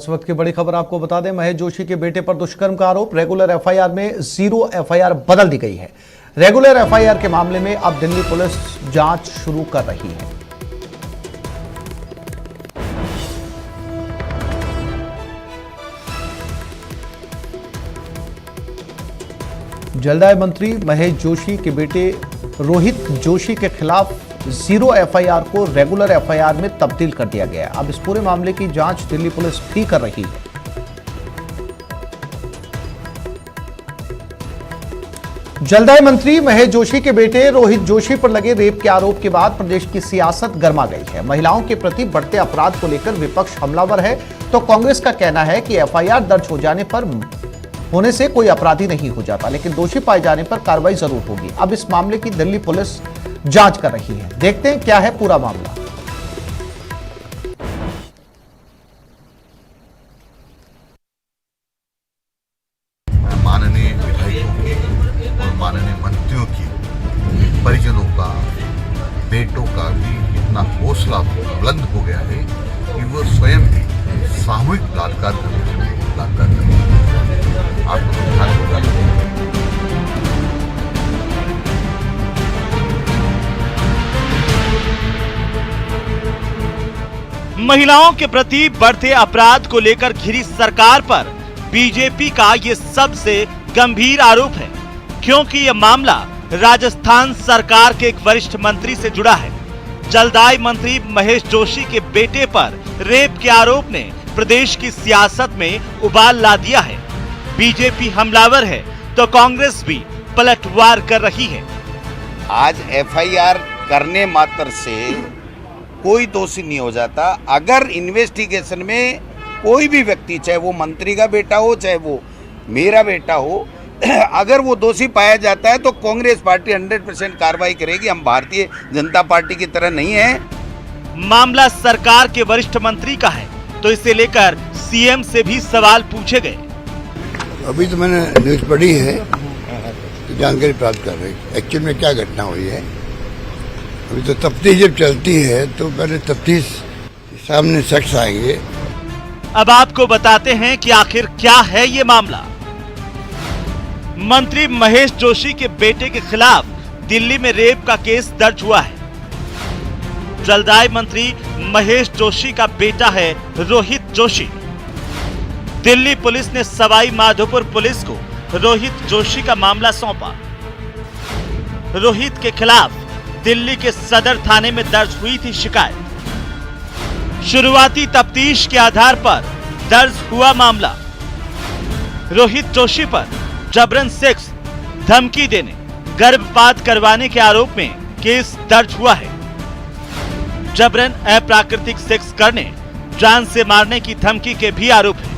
इस वक्त की बड़ी खबर आपको बता दें, महेश जोशी के बेटे पर दुष्कर्म का आरोप। रेगुलर एफआईआर में 0 एफआईआर बदल दी गई है। रेगुलर एफआईआर के मामले में अब दिल्ली पुलिस जांच शुरू कर रही है। जलदाय मंत्री महेश जोशी के बेटे रोहित जोशी के खिलाफ 0 एफआईआर को रेगुलर एफआईआर में तब्दील कर दिया गया है। अब इस पूरे मामले की जांच दिल्ली पुलिस भी कर रही है। जलदाय मंत्री महेश जोशी के बेटे रोहित जोशी पर लगे रेप के आरोप के बाद प्रदेश की सियासत गर्मा गई है। महिलाओं के प्रति बढ़ते अपराध को लेकर विपक्ष हमलावर है, तो कांग्रेस का कहना है कि एफआईआर दर्ज होने से कोई अपराधी नहीं हो जाता, लेकिन दोषी पाए जाने पर कार्रवाई जरूर होगी। अब इस मामले की दिल्ली पुलिस जांच कर रही है। देखते हैं क्या है पूरा मामला। माननीय विधायकों की और माननीय मंत्रियों की परिजनों का, बेटों का भी इतना हौसला बुलंद हो गया है कि वो स्वयं भी सामूहिक बलात्कार करने आपको ध्यान होगा। महिलाओं के प्रति बढ़ते अपराध को लेकर घिरी सरकार पर बीजेपी का ये सबसे गंभीर आरोप है, क्योंकि यह मामला राजस्थान सरकार के एक वरिष्ठ मंत्री से जुड़ा है। जलदाय मंत्री महेश जोशी के बेटे पर रेप के आरोप ने प्रदेश की सियासत में उबाल ला दिया है। बीजेपी हमलावर है तो कांग्रेस भी पलटवार कर रही है। आज एफआईआर करने मात्र से कोई दोषी नहीं हो जाता। अगर इन्वेस्टिगेशन में कोई भी व्यक्ति, चाहे वो मंत्री का बेटा हो, चाहे वो मेरा बेटा हो, अगर वो दोषी पाया जाता है तो कांग्रेस पार्टी 100% कार्रवाई करेगी। हम भारतीय जनता पार्टी की तरह नहीं है। मामला सरकार के वरिष्ठ मंत्री का है, तो इसे लेकर सीएम से भी सवाल पूछे गए। अभी तो मैंने न्यूज पढ़ी है, तो जानकारी प्राप्त कर रही है एक्चुअल में क्या घटना हुई है। अभी तो तफ्तीश जब चलती है तो पहले तफ्तीश सामने शख्स आएंगे। अब आपको बताते हैं कि आखिर क्या है ये मामला। मंत्री महेश जोशी के बेटे के खिलाफ दिल्ली में रेप का केस दर्ज हुआ है। जलदाय मंत्री महेश जोशी का बेटा है रोहित जोशी। दिल्ली पुलिस ने सवाई माधोपुर पुलिस को रोहित जोशी का मामला सौंपा। रोहित के खिलाफ दिल्ली के सदर थाने में दर्ज हुई थी शिकायत। शुरुआती तफ्तीश के आधार पर दर्ज हुआ मामला। रोहित जोशी पर जबरन सेक्स, धमकी देने, गर्भपात करवाने के आरोप में केस दर्ज हुआ है। जबरन अप्राकृतिक सेक्स करने, जान से मारने की धमकी के भी आरोप है।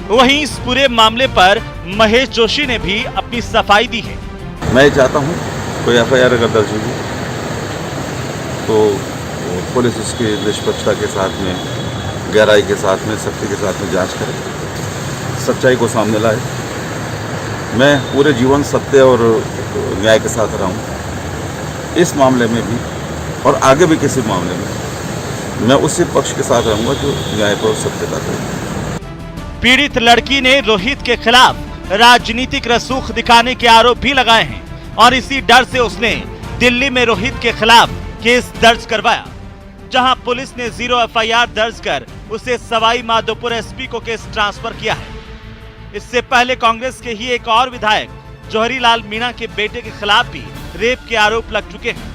वहीं इस पूरे मामले पर महेश जोशी ने भी अपनी सफाई दी है। मैं चाहता हूं कोई एफआईआर अगर दर्ज होगी तो पुलिस इसकी निष्पक्षता के साथ में, गहराई के साथ में, सख्ती के साथ में जांच करे, सच्चाई को सामने लाए। मैं पूरे जीवन सत्य और न्याय के साथ रहा हूँ। इस मामले में भी और आगे भी किसी मामले में मैं उसी पक्ष के साथ रहूँगा जो न्याय पर सत्यता करे। पीड़ित लड़की ने रोहित के खिलाफ राजनीतिक रसूख दिखाने के आरोप भी लगाए हैं और इसी डर से उसने दिल्ली में रोहित के खिलाफ केस दर्ज करवाया, जहां पुलिस ने 0 एफआईआर दर्ज कर उसे सवाई माधोपुर एसपी को केस ट्रांसफर किया है। इससे पहले कांग्रेस के ही एक और विधायक जौहरीलाल मीणा के बेटे के खिलाफ भी रेप के आरोप लग चुके हैं।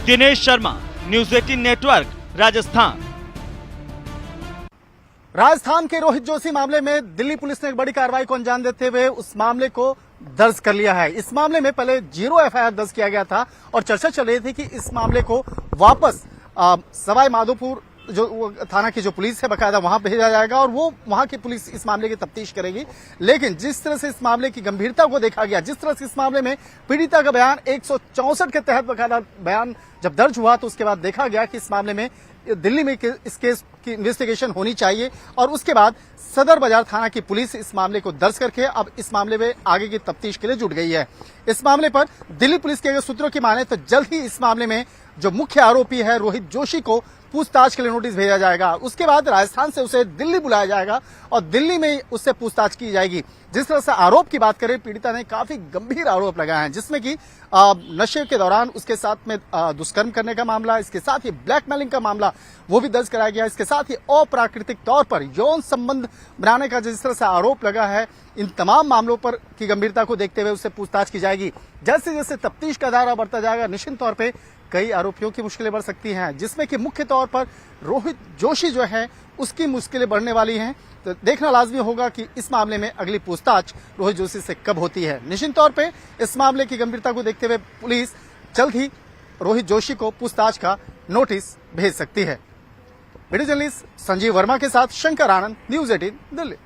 Dinesh Sharma, news 18 network, Rajasthan. राजस्थान के रोहित जोशी मामले में दिल्ली पुलिस ने एक बड़ी कार्रवाई को अंजाम देते हुए उस मामले को दर्ज कर लिया है। इस मामले में पहले 0 एफआईआर दर्ज किया गया था और चर्चा चल रही थी कि इस मामले को वापस सवाई माधोपुर जो थाना की जो पुलिस है बकायदा वहां भेजा जाएगा और वो वहां की पुलिस इस मामले की तफ्तीश करेगी। लेकिन जिस तरह से इस मामले की गंभीरता को देखा गया, जिस तरह से इस मामले में पीड़िता का बयान 164 के तहत बकायदा बयान जब दर्ज हुआ, तो उसके बाद देखा गया कि इस मामले में दिल्ली में इस केस की इन्वेस्टिगेशन होनी चाहिए और उसके बाद सदर बाजार थाना की पुलिस इस मामले को दर्ज करके अब इस मामले में आगे की तफ्तीश के लिए जुट गई है। इस मामले पर दिल्ली पुलिस के अगर सूत्रों की माने तो जल्द ही इस मामले में जो मुख्य आरोपी है रोहित जोशी को पूछताछ के लिए नोटिस भेजा जाएगा। उसके बाद राजस्थान से उसे दिल्ली बुलाया जाएगा और दिल्ली में उससे पूछताछ की जाएगी। जिस तरह से आरोप की बात करें, पीड़िता ने काफी गंभीर आरोप लगाए हैं, जिसमें कि नशे के दौरान उसके साथ में दुष्कर्म करने का मामला, इसके साथ ही ब्लैकमेलिंग का मामला वो भी दर्ज कराया गया। इसके साथ ही अप्राकृतिक तौर पर यौन संबंध बनाने का जिस तरह से आरोप लगा है, इन तमाम मामलों पर की गंभीरता को देखते हुए उससे पूछताछ की जाएगी। जैसे जैसे तफ्तीश का दायरा बढ़ता जाएगा, निश्चित तौर पर कई आरोपियों की मुश्किलें बढ़ सकती हैं, जिसमें कि मुख्य तौर पर रोहित जोशी जो है उसकी मुश्किलें बढ़ने वाली हैं। तो देखना लाजमी होगा कि इस मामले में अगली पूछताछ रोहित जोशी से कब होती है। निश्चित तौर पे इस मामले की गंभीरता को देखते हुए पुलिस जल्द ही रोहित जोशी को पूछताछ का नोटिस भेज सकती है। वीडियो जर्नलिस्ट संजीव वर्मा के साथ शंकर आनंद, न्यूज़ 18 दिल्ली।